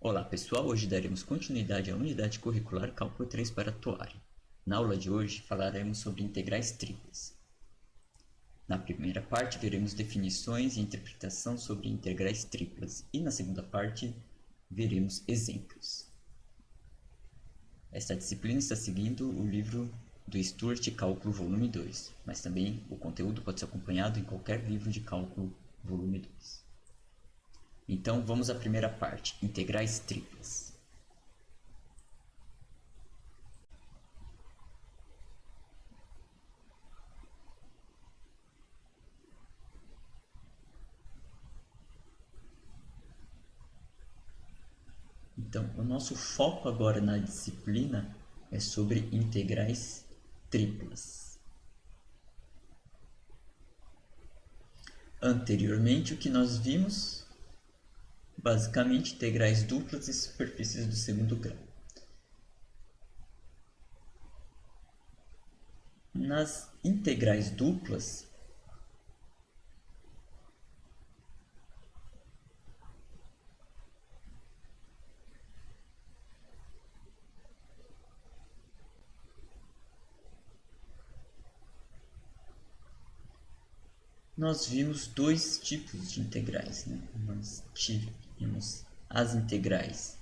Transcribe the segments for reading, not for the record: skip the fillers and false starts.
Olá pessoal, hoje daremos continuidade à unidade curricular Cálculo 3 para atuário. Na aula de hoje falaremos sobre integrais triplas. Na primeira parte veremos definições e interpretação sobre integrais triplas e na segunda parte veremos exemplos. Esta disciplina está seguindo o livro do Stuart Cálculo volume 2, mas também o conteúdo pode ser acompanhado em qualquer livro de cálculo volume 2. Então vamos à primeira parte, integrais triplas. Então, o nosso foco agora na disciplina é sobre integrais triplas. Anteriormente, o que nós vimos, basicamente, integrais duplas e superfícies do segundo grau. Nas integrais duplas, nós vimos dois tipos de integrais. Nós tivemos as integrais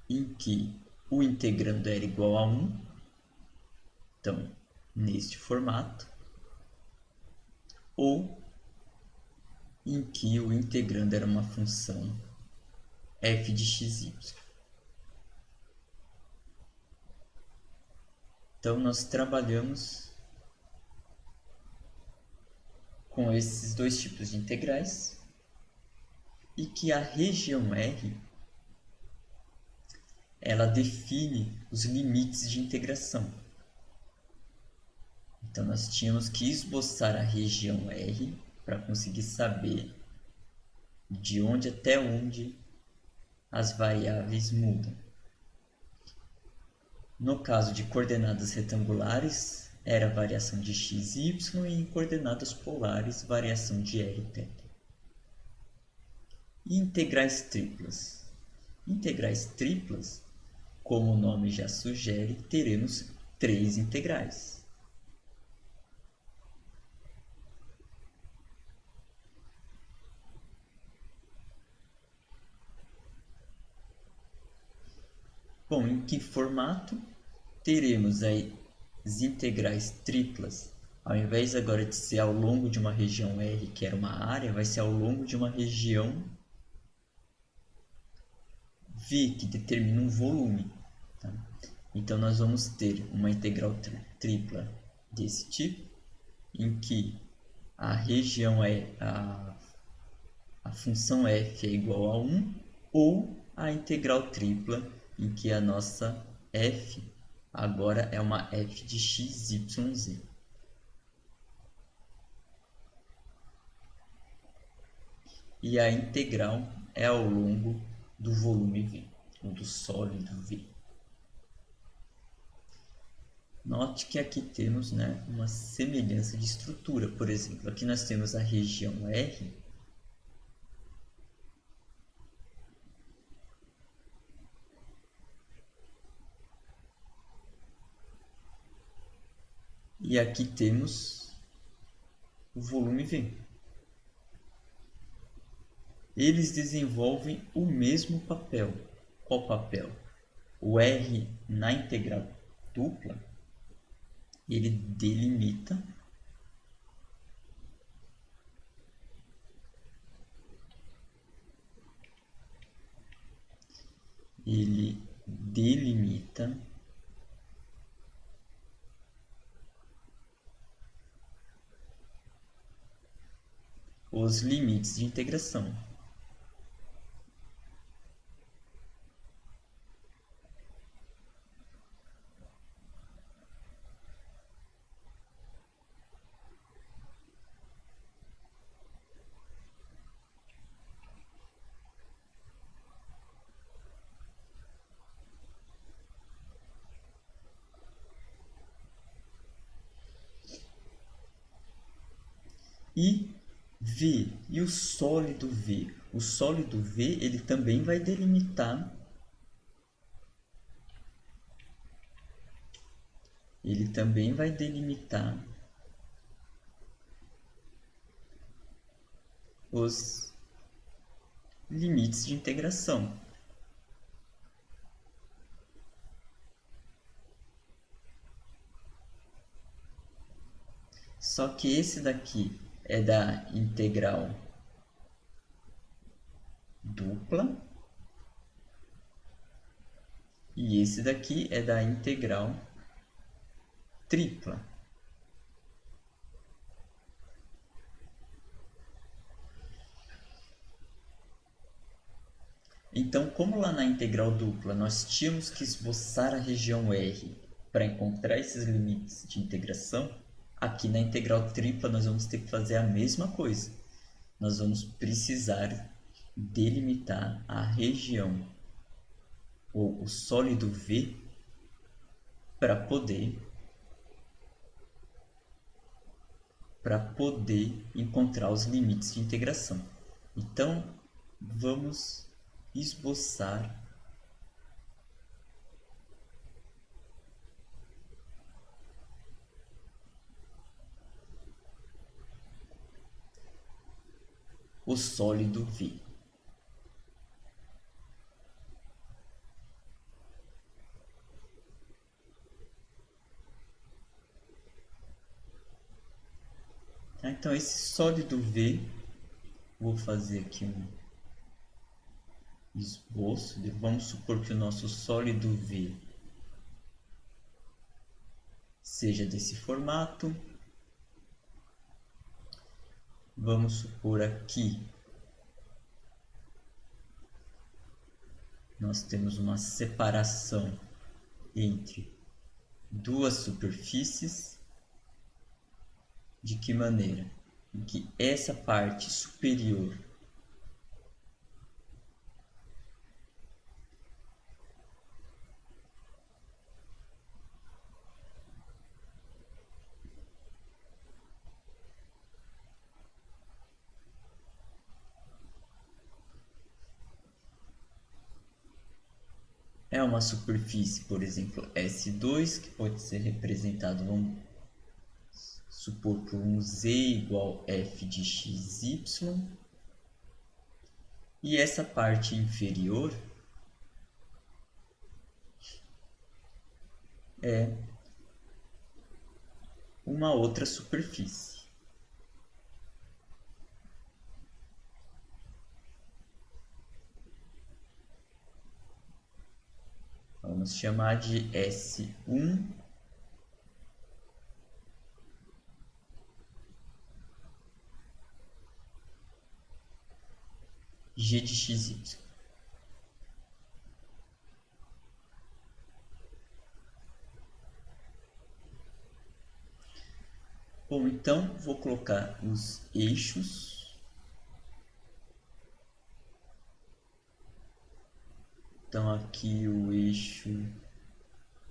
em que o integrando era igual a 1, então, neste formato, ou em que o integrando era uma função f de xy. Então, nós trabalhamos com esses dois tipos de integrais e que a região R ela define os limites de integração. Então, nós tínhamos que esboçar a região R para conseguir saber de onde até onde as variáveis mudam. No caso de coordenadas retangulares, era variação de x e y, e em coordenadas polares, variação de r e θ. E integrais triplas. Integrais triplas, como o nome já sugere, teremos três integrais. Bom, em que formato? Teremos as integrais triplas. Ao invés agora de ser ao longo de uma região R, que era uma área, vai ser ao longo de uma região V, que determina um volume. Tá? Então, nós vamos ter uma integral tripla desse tipo, em que a região a função f é igual a 1, ou a integral tripla, em que a nossa f agora é uma f de x, y, z. E a integral é ao longo do volume V, ou do sólido V. Note que aqui temos uma semelhança de estrutura. Por exemplo, aqui nós temos a região R, e aqui temos o volume V. Eles desenvolvem o mesmo papel. Qual papel? O R na integral dupla, ele delimita os limites de integração. E V. E o sólido V? O sólido V ele também vai delimitar os limites de integração. Só que esse daqui é da integral dupla e esse daqui é da integral tripla. Então, como lá na integral dupla nós tínhamos que esboçar a região R para encontrar esses limites de integração, aqui na integral tripla nós vamos ter que fazer a mesma coisa. Nós vamos precisar delimitar a região ou o sólido V para poder encontrar os limites de integração. Então, vamos esboçar o sólido V. Tá? Então, esse sólido V, vou fazer aqui um esboço. Vamos supor que o nosso sólido V seja desse formato. Vamos supor aqui nós temos uma separação entre duas superfícies. De que maneira? Em que essa parte superior é uma superfície, por exemplo, S2, que pode ser representado, vamos supor, por um Z igual f de xy. E essa parte inferior é uma outra superfície. Vamos chamar de S1 G de xy. Bom, então vou colocar os eixos. Então aqui o eixo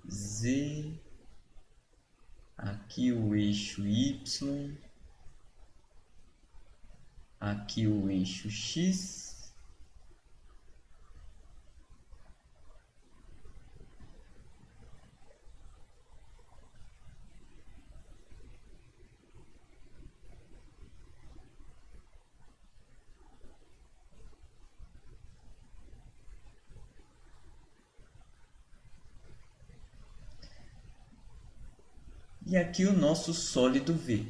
Z, aqui o eixo Y, aqui o eixo X. E aqui o nosso sólido V.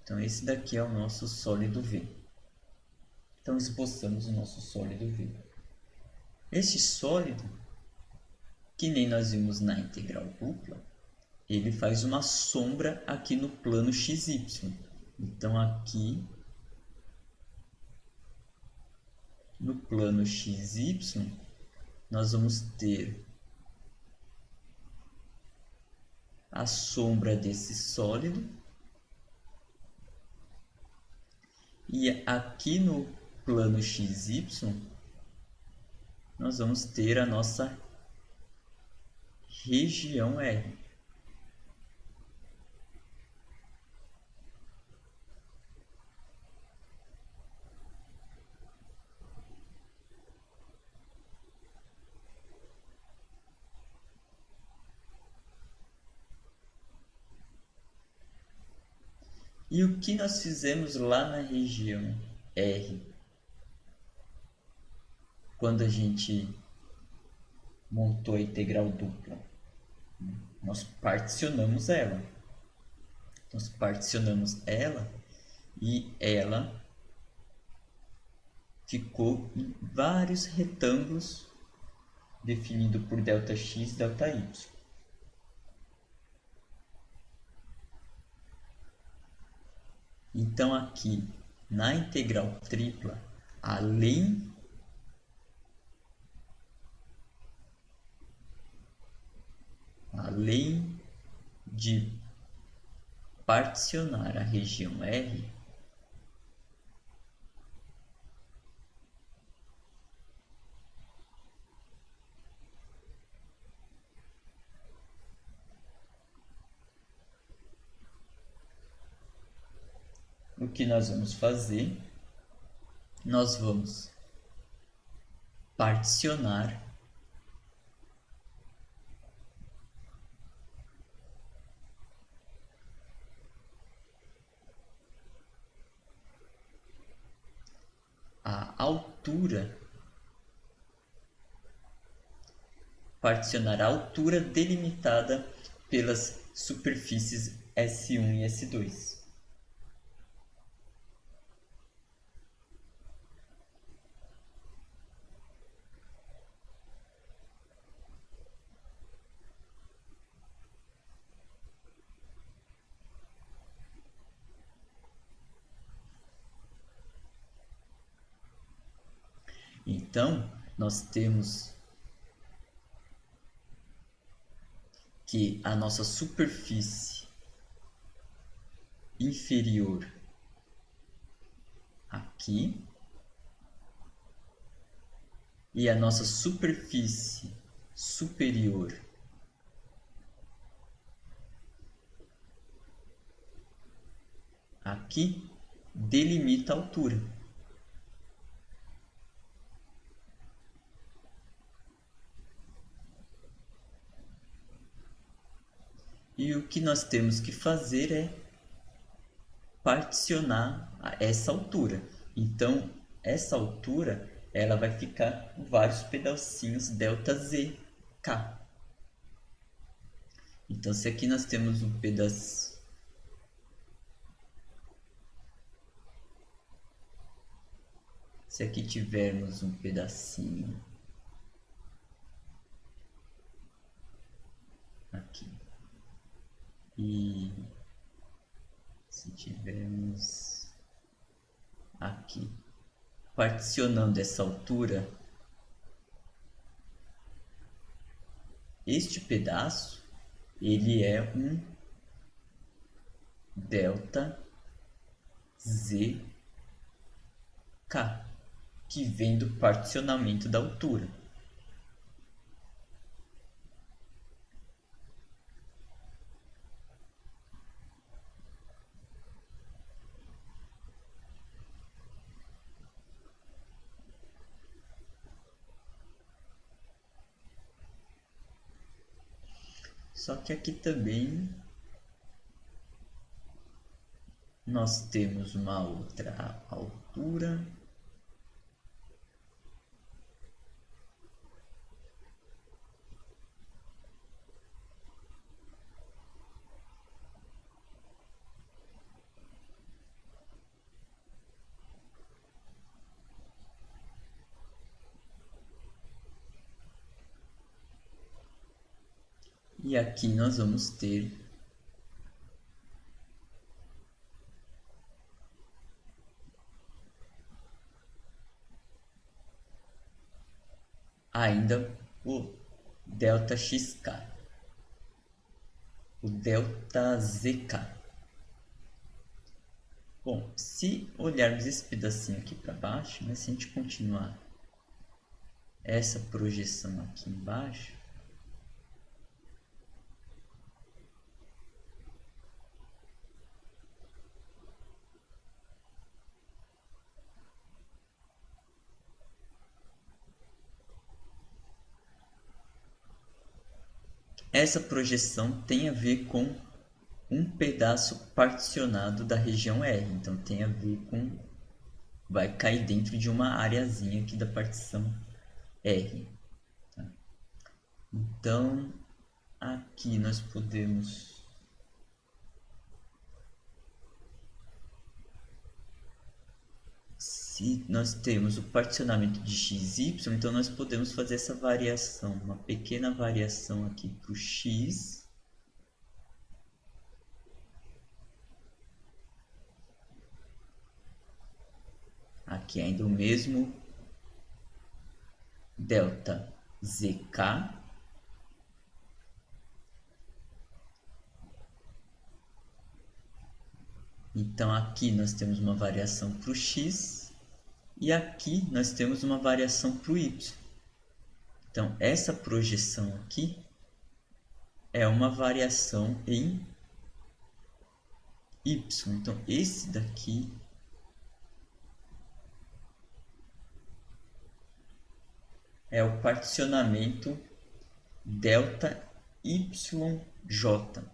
Então, esse daqui é o nosso sólido V. Então, esboçamos o nosso sólido V. Este sólido, que nem nós vimos na integral dupla, ele faz uma sombra aqui no plano XY. Então, aqui no plano XY, nós vamos ter a sombra desse sólido. E aqui no plano XY, nós vamos ter a nossa região R. E o que nós fizemos lá na região R, quando a gente montou a integral dupla? Nós particionamos ela. Nós particionamos ela e ela ficou em vários retângulos definido por ΔX e ΔY. Então aqui na integral tripla, além de particionar a região R, o que nós vamos fazer? Nós vamos particionar a altura, delimitada pelas superfícies S1 e S2. Então, nós temos que a nossa superfície inferior aqui e a nossa superfície superior aqui delimita a altura. E o que nós temos que fazer é particionar essa altura. Então, essa altura ela vai ficar com vários pedacinhos ΔZK. Então, se aqui nós temos um pedaço, se aqui tivermos um pedacinho aqui e se tivermos aqui particionando essa altura, este pedaço ele é um ΔZK, que vem do particionamento da altura. Só que aqui também nós temos uma outra altura e aqui nós vamos ter ainda o ΔXK, o ΔZK. Bom, se olharmos esse pedacinho aqui para baixo, né, se a gente continuar essa projeção aqui embaixo, essa projeção tem a ver com um pedaço particionado da região R. Então tem a ver com... vai cair dentro de uma areazinha aqui da partição R. Tá? Então, aqui nós podemos... se nós temos o particionamento de x, y, então nós podemos fazer essa variação, uma pequena variação aqui para o x. Aqui ainda o mesmo delta zk. Então aqui nós temos uma variação para o x. E aqui nós temos uma variação para o y. Então, essa projeção aqui é uma variação em y. Então, esse daqui é o particionamento delta yj.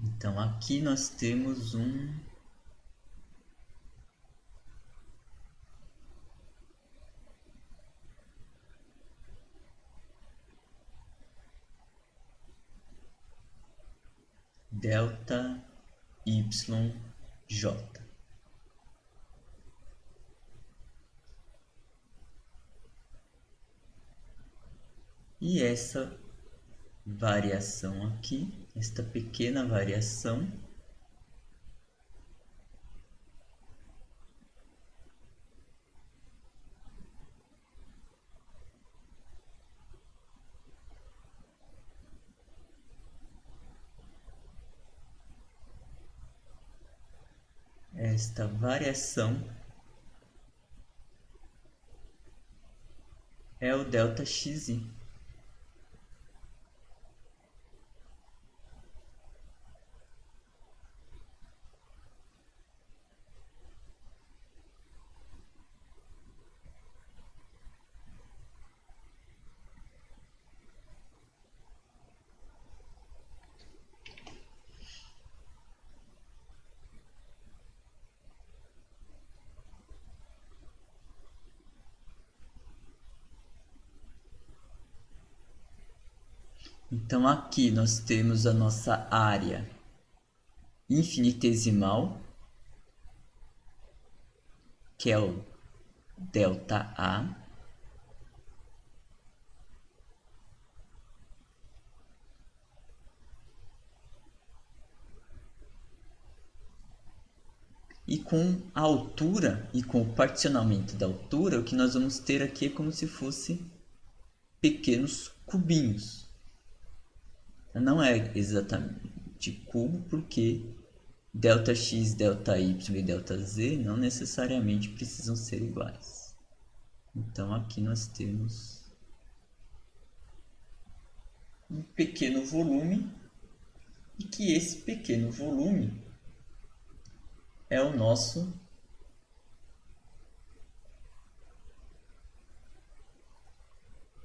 Então, aqui nós temos um delta yj. E essa variação aqui, esta pequena variação, é o delta xi. Então aqui nós temos a nossa área infinitesimal, que é o delta A. E com a altura e com o particionamento da altura, o que nós vamos ter aqui é como se fosse pequenos cubinhos. Não é exatamente cubo, porque Δx, Δy e Δz não necessariamente precisam ser iguais. Então aqui nós temos um pequeno volume, e que esse pequeno volume é o nosso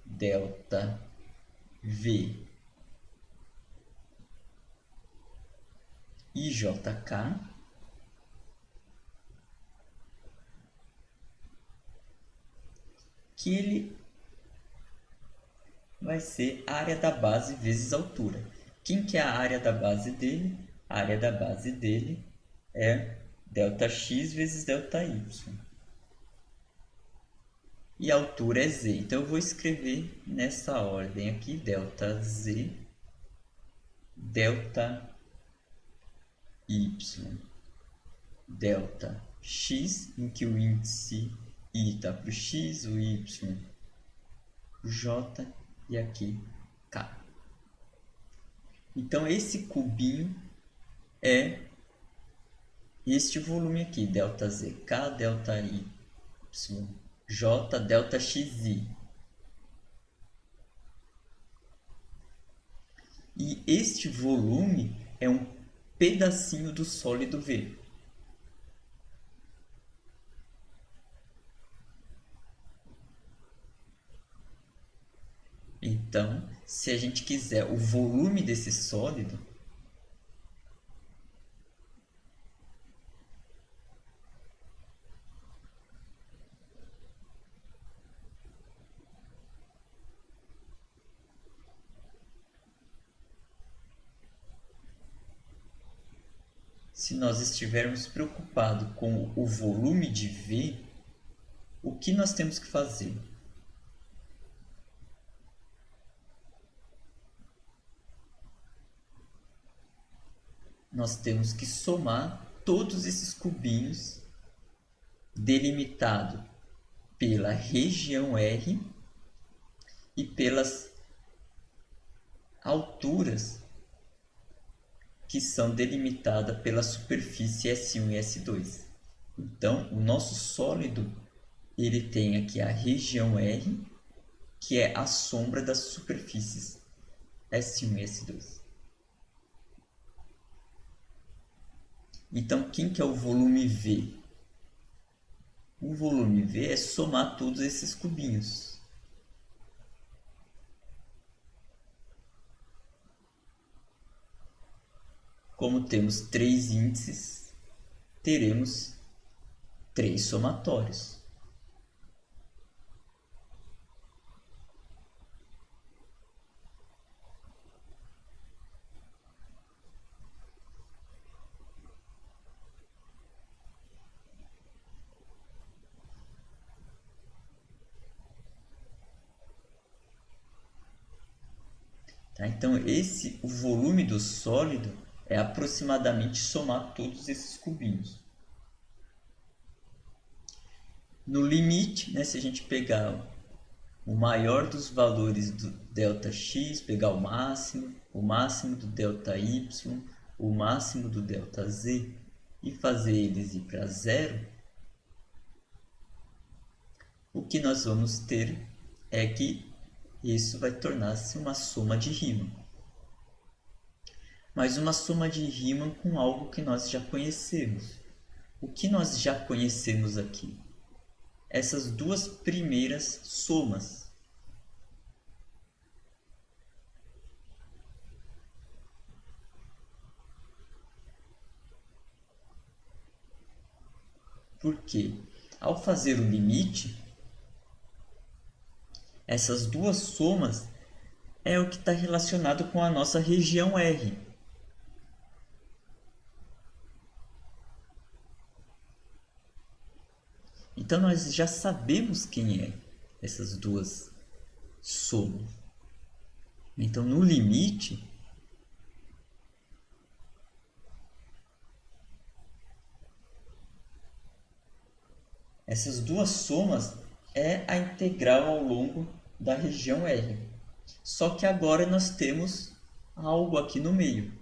delta V IJK, que ele vai ser a área da base vezes a altura. Quem que é a área da base dele? A área da base dele é Δx vezes Δy. E a altura é z. Então eu vou escrever nessa ordem aqui, Δz, Δy, Δx, em que o índice i está para o x, o y o j e aqui k. Então esse cubinho é este volume aqui, Δzk, Δy, j, Δxi. E este volume é um pedacinho do sólido V. Então, se a gente quiser o volume desse sólido, se nós estivermos preocupados com o volume de V, o que nós temos que fazer? Nós temos que somar todos esses cubinhos delimitados pela região R e pelas alturas que são delimitadas pela superfície S1 e S2. Então, o nosso sólido ele tem aqui a região R, que é a sombra das superfícies S1 e S2. Então, quem que é o volume V? O volume V é somar todos esses cubinhos. Como temos 3 índices, teremos 3 somatórios. Tá? Então, o volume do sólido é aproximadamente somar todos esses cubinhos. No limite, né, se a gente pegar o maior dos valores do ΔX, pegar o máximo do ΔY, o máximo do ΔZ e fazer eles ir para zero, o que nós vamos ter é que isso vai tornar-se uma soma de Riemann. Mas uma soma de Riemann com algo que nós já conhecemos. O que nós já conhecemos aqui? Essas duas primeiras somas. Por quê? Ao fazer o limite, essas duas somas é o que está relacionado com a nossa região R. Então nós já sabemos quem é essas duas somas. Então no limite, essas duas somas é a integral ao longo da região R. Só que agora nós temos algo aqui no meio.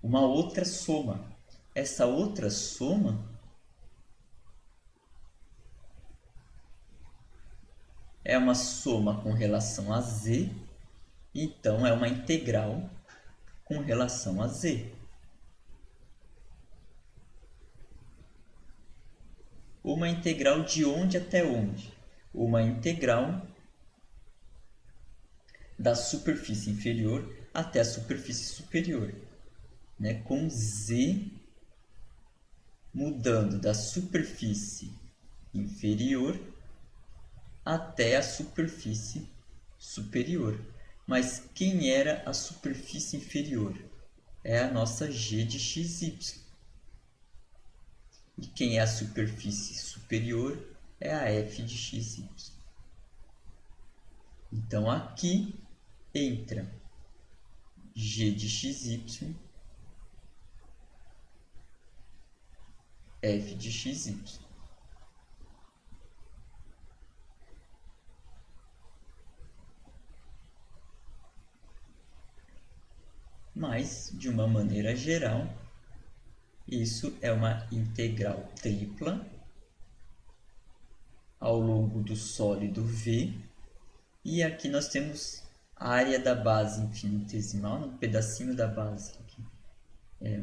Uma outra soma. Essa outra soma é uma soma com relação a z, então é uma integral com relação a z. Uma integral de onde até onde? Uma integral da superfície inferior até a superfície superior, né? Com z mudando da superfície inferior até a superfície superior. Mas quem era a superfície inferior? É a nossa g de xy. E quem é a superfície superior? É a f de xy. Então aqui entra g de xy, f de xy. Mas, de uma maneira geral, isso é uma integral tripla ao longo do sólido V. E aqui nós temos a área da base infinitesimal, um pedacinho da base aqui. É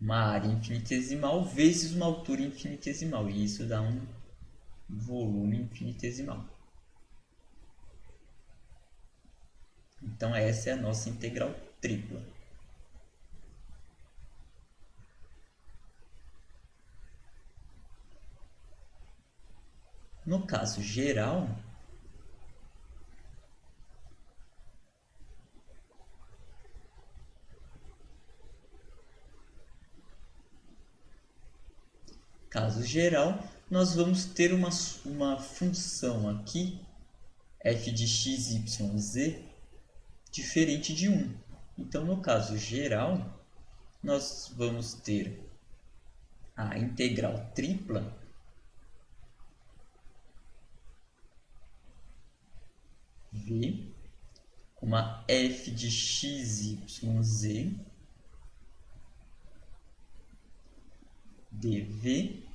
uma área infinitesimal vezes uma altura infinitesimal. E isso dá um volume infinitesimal. Então essa é a nossa integral tripla. No caso geral, nós vamos ter uma função aqui, f de x, y, z, diferente de 1. Então, no caso geral, nós vamos ter a integral tripla v, uma f de x, y, z, dv,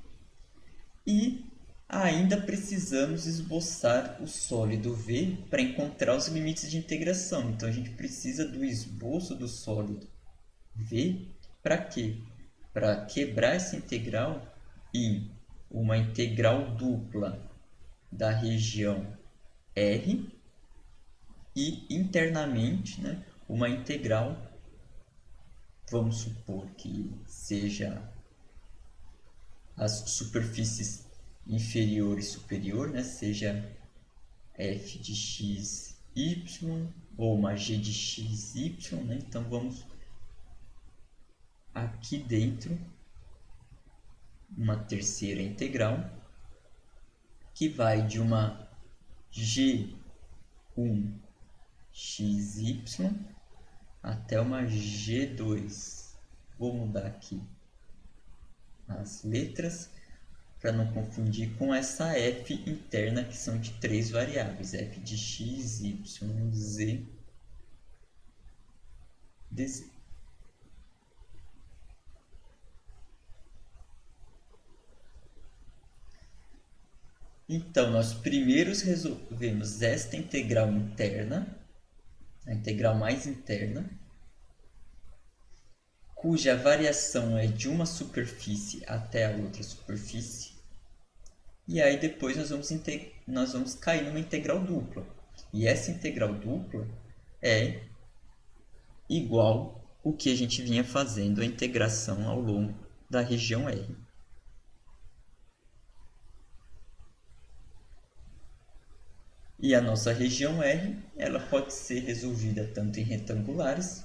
e ainda precisamos esboçar o sólido v para encontrar os limites de integração. Então, a gente precisa do esboço do sólido v para quê? Para quebrar essa integral em uma integral dupla da região R e internamente, né, uma integral, vamos supor que seja as superfícies inferior e superior, né, seja f de x, y ou uma g de x, y, né? Então vamos aqui dentro uma terceira integral que vai de uma g1 xy até uma g2. Vou mudar aqui as letras para não confundir com essa f interna, que são de 3 variáveis, f de x, y, z, dz. Então, nós primeiro resolvemos esta integral interna, a integral mais interna, cuja variação é de uma superfície até a outra superfície. E aí depois nós vamos cair numa integral dupla. E essa integral dupla é igual o que a gente vinha fazendo a integração ao longo da região R. E a nossa região R, ela pode ser resolvida tanto em retangulares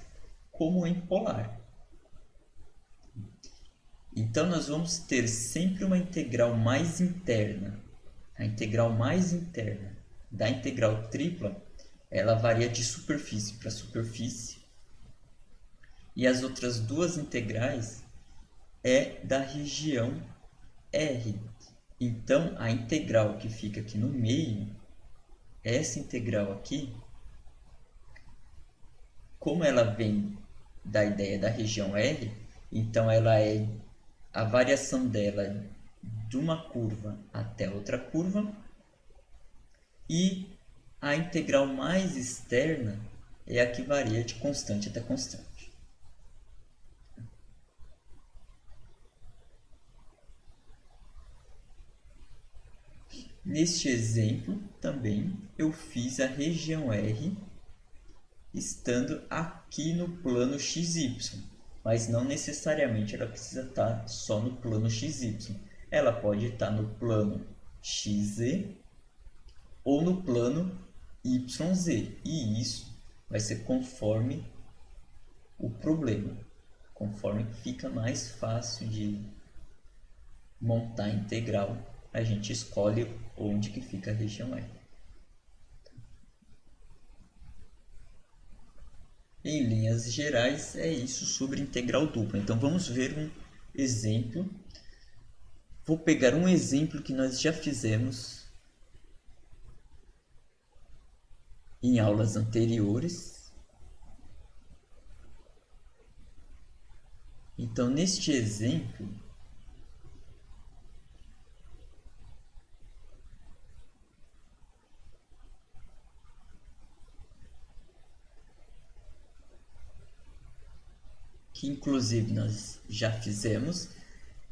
como em polar. Então, nós vamos ter sempre uma integral mais interna. A integral mais interna da integral tripla, ela varia de superfície para superfície. E as outras duas integrais é da região R. Então, a integral que fica aqui no meio, essa integral aqui, como ela vem da ideia da região R, então ela é a variação dela de uma curva até outra curva, e a integral mais externa é a que varia de constante até constante. Neste exemplo também eu fiz a região R estando aqui no plano XY, mas não necessariamente ela precisa estar só no plano XY. Ela pode estar no plano XZ ou no plano YZ, e isso vai ser conforme o problema, conforme fica mais fácil de montar a integral, a gente escolhe onde que fica a região R. Em linhas gerais, é isso sobre integral dupla. Então, vamos ver um exemplo. Vou pegar um exemplo que nós já fizemos em aulas anteriores. Então, neste exemplo, que inclusive nós já fizemos,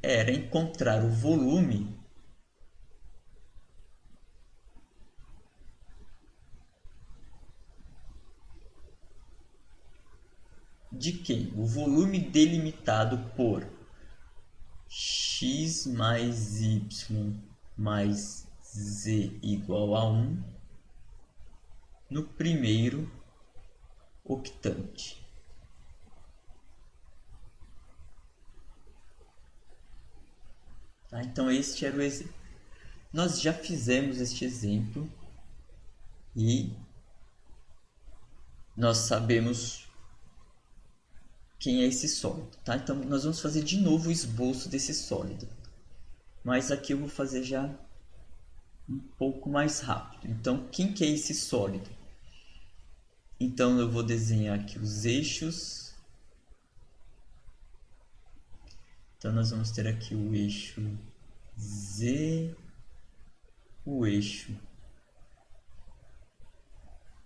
era encontrar o volume de quem? O volume delimitado por x mais y mais z igual a 1 no primeiro octante. Tá? Então este era o exemplo. Nós já fizemos este exemplo e nós sabemos quem é esse sólido. Tá? Então nós vamos fazer de novo o esboço desse sólido. Mas aqui eu vou fazer já um pouco mais rápido. Então quem que é esse sólido? Então eu vou desenhar aqui os eixos. Então nós vamos ter aqui o eixo Z, o eixo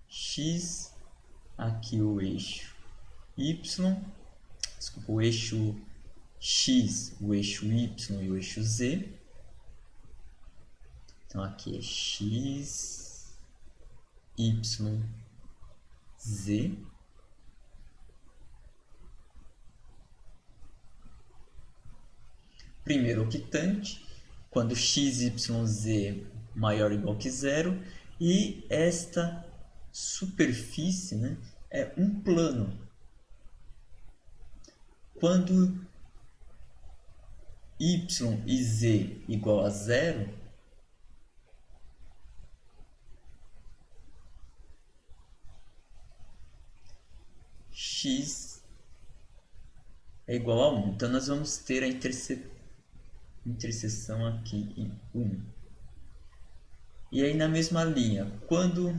X, aqui o eixo Y, desculpa, o eixo X, o eixo Y e o eixo Z. Então aqui é X, Y, Z. Primeiro octante, quando x, y, z maior ou igual que zero, e esta superfície, né, é um plano. Quando y e z igual a zero, x é igual a 1. Então nós vamos ter a interseção aqui em 1. E aí na mesma linha, quando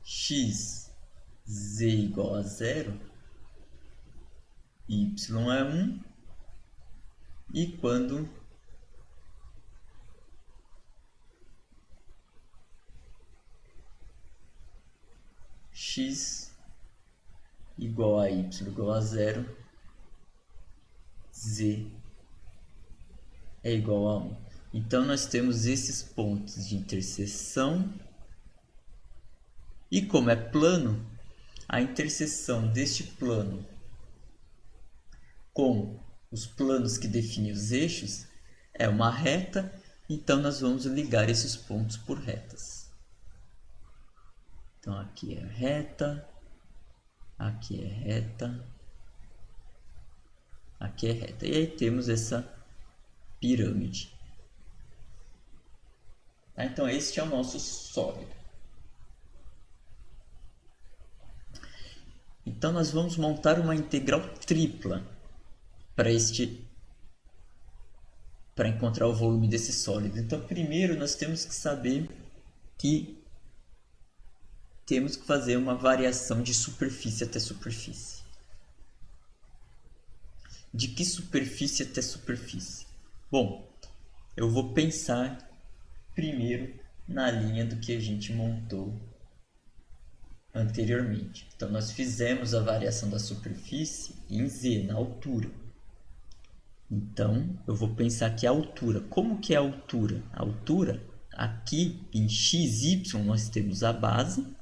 x, z igual a 0, y é 1, e quando x igual a y igual a 0, z é igual a 1. Então nós temos esses pontos de interseção. E como é plano, a interseção deste plano com os planos que definem os eixos é uma reta, então nós vamos ligar esses pontos por retas. Então aqui é reta, aqui é reta, aqui é reta. E aí temos essa pirâmide. Tá? Então este é o nosso sólido. Então nós vamos montar uma integral tripla para encontrar o volume desse sólido. Então primeiro nós temos que saber que temos que fazer uma variação de superfície até superfície. De que superfície até superfície? Bom, eu vou pensar primeiro na linha do que a gente montou anteriormente. Então nós fizemos a variação da superfície em z, na altura. Então eu vou pensar aqui a altura. Como que é a altura? A altura, aqui em x, y, nós temos a base.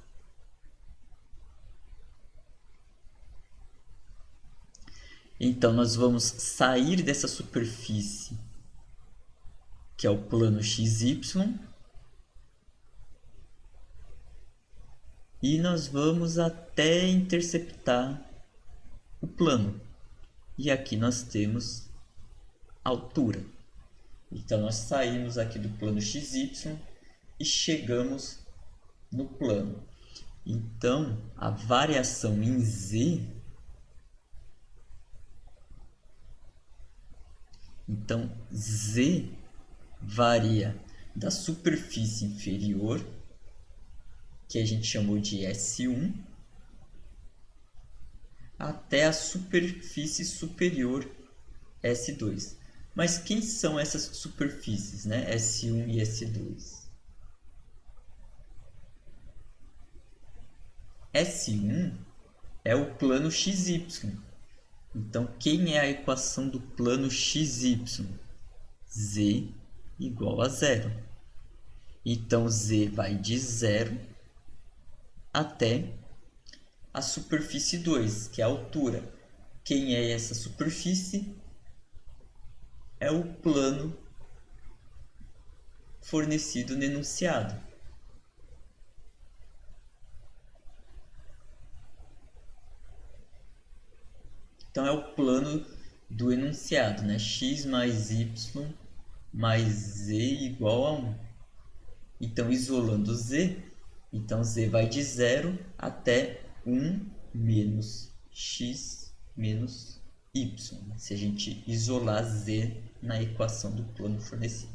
Então nós vamos sair dessa superfície, que é o plano XY, e nós vamos até interceptar o plano. E aqui nós temos a altura. Então nós saímos aqui do plano XY e chegamos no plano. Então a variação em Z, então Z varia da superfície inferior, que a gente chamou de S1, até a superfície superior, S2. Mas quem são essas superfícies, né? S1 e S2? S1 é o plano XY. Então, quem é a equação do plano XY? Z igual a 0. Então, Z vai de 0 até a superfície 2, que é a altura. Quem é essa superfície? É o plano fornecido no enunciado. Então é o plano do enunciado, né? X mais y mais z igual a 1. Então, isolando z, então z vai de 0 até 1 menos x menos y, se a gente isolar z na equação do plano fornecido.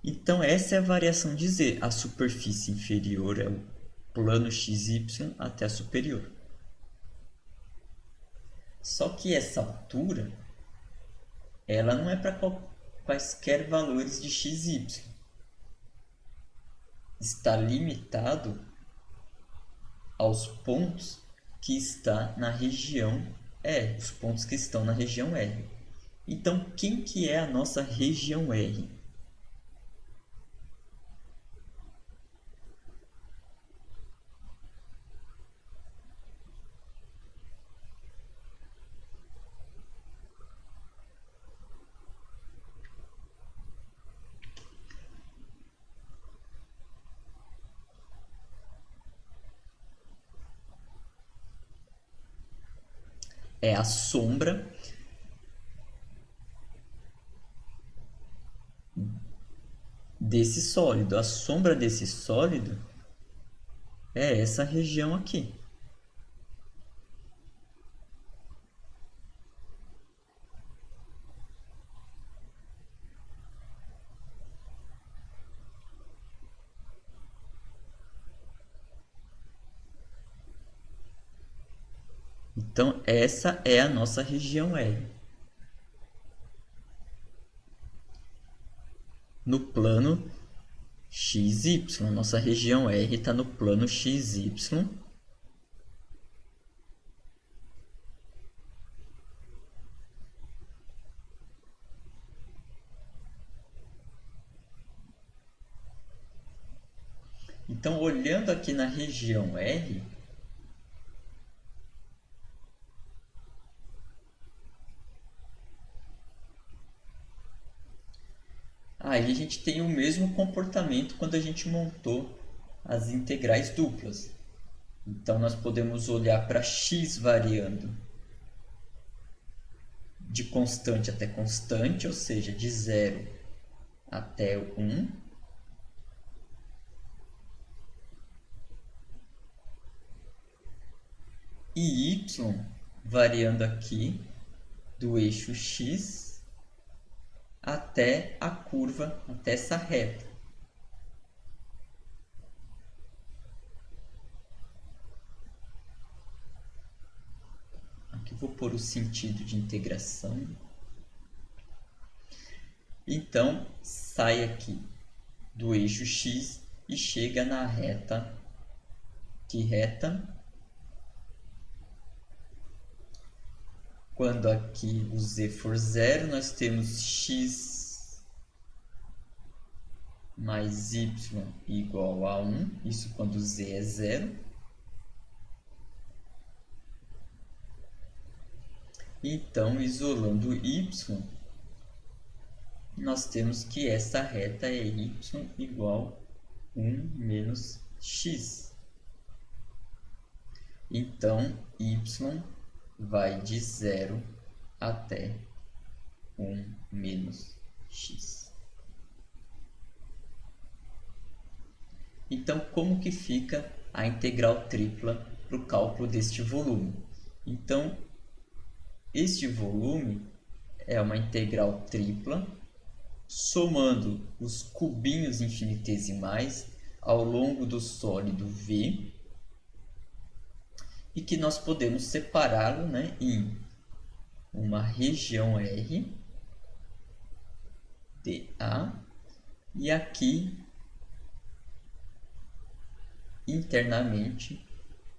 Então, essa é a variação de z. A superfície inferior é o plano xy até a superior. Só que essa altura, ela não é para quaisquer valores de xy. Está limitado aos pontos que está na região R, os pontos que estão na região R. Então, quem que é a nossa região R? É a sombra desse sólido. A sombra desse sólido é essa região aqui. Então, essa é a nossa região R. No plano XY, nossa região R está no plano XY. Então, olhando aqui na região R, aí a gente tem o mesmo comportamento quando a gente montou as integrais duplas. Então, nós podemos olhar para x variando de constante até constante, ou seja, de 0 até 1. E y variando aqui do eixo x até a curva, até essa reta. Aqui vou pôr o sentido de integração. Então, sai aqui do eixo x e chega na reta. Que reta? Quando aqui o z for 0, nós temos x mais y igual a 1. Isso quando z é 0. Então, isolando y, nós temos que essa reta é y igual a 1 menos x. Então, y vai de 0 até 1 menos x. Então, como que fica a integral tripla para o cálculo deste volume? Então, este volume é uma integral tripla, somando os cubinhos infinitesimais ao longo do sólido V, e que nós podemos separá-lo, né, em uma região R, dA, e aqui, internamente,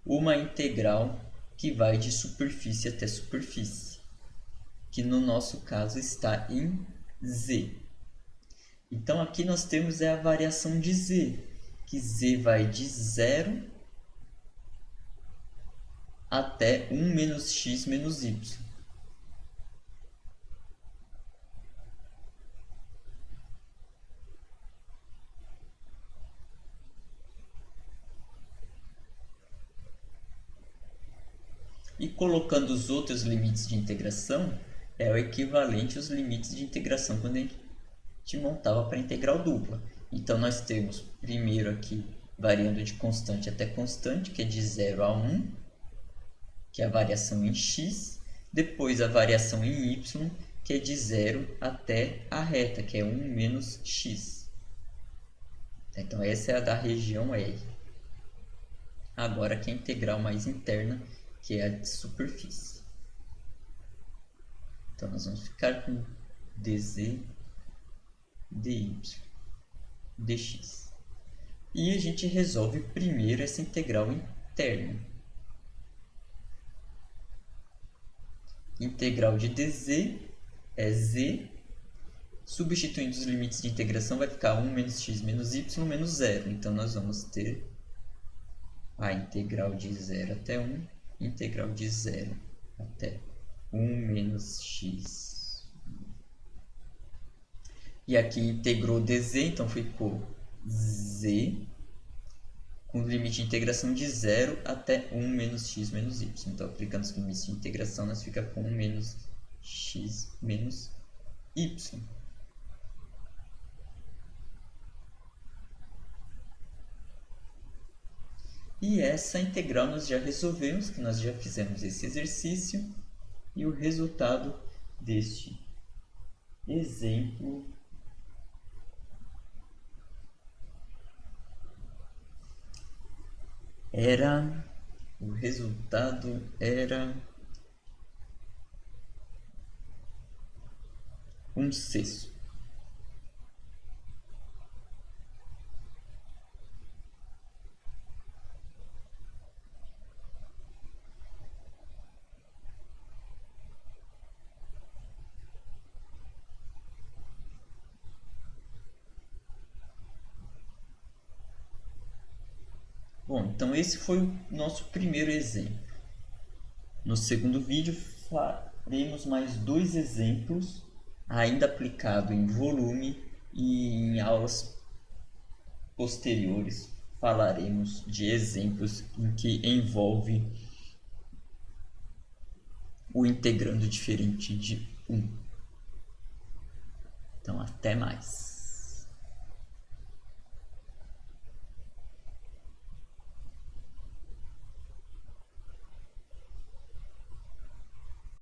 uma integral que vai de superfície até superfície, que no nosso caso está em Z. Então, aqui nós temos a variação de Z, que z vai de 0 até 1 menos x menos y. E colocando os outros limites de integração, é o equivalente aos limites de integração quando a gente montava para integral dupla. Então, nós temos primeiro aqui variando de constante até constante, que é de 0 a 1, que é a variação em x. Depois a variação em y, que é de 0 até a reta, que é 1 menos x. Então, essa é a da região R. Agora aqui a integral mais interna, que é a de superfície. Então, nós vamos ficar com dz dy dx. E a gente resolve primeiro essa integral interna. Integral de dz é z. Substituindo os limites de integração, vai ficar 1 menos x menos y menos 0. Então, nós vamos ter a integral de 0 até 1, integral de 0 até 1 menos x. E aqui integrou dz, então ficou z com limite de integração de 0 até 1 menos x menos y. Então, aplicando os limites de integração, nós fica com 1 menos x menos y. E essa integral nós já resolvemos, que nós já fizemos esse exercício. E o resultado deste exemplo era 1/6. Bom, então esse foi o nosso primeiro exemplo. No segundo vídeo faremos mais 2 exemplos, ainda aplicado em volume, e em aulas posteriores falaremos de exemplos em que envolve o integrando diferente de 1. Então, até mais.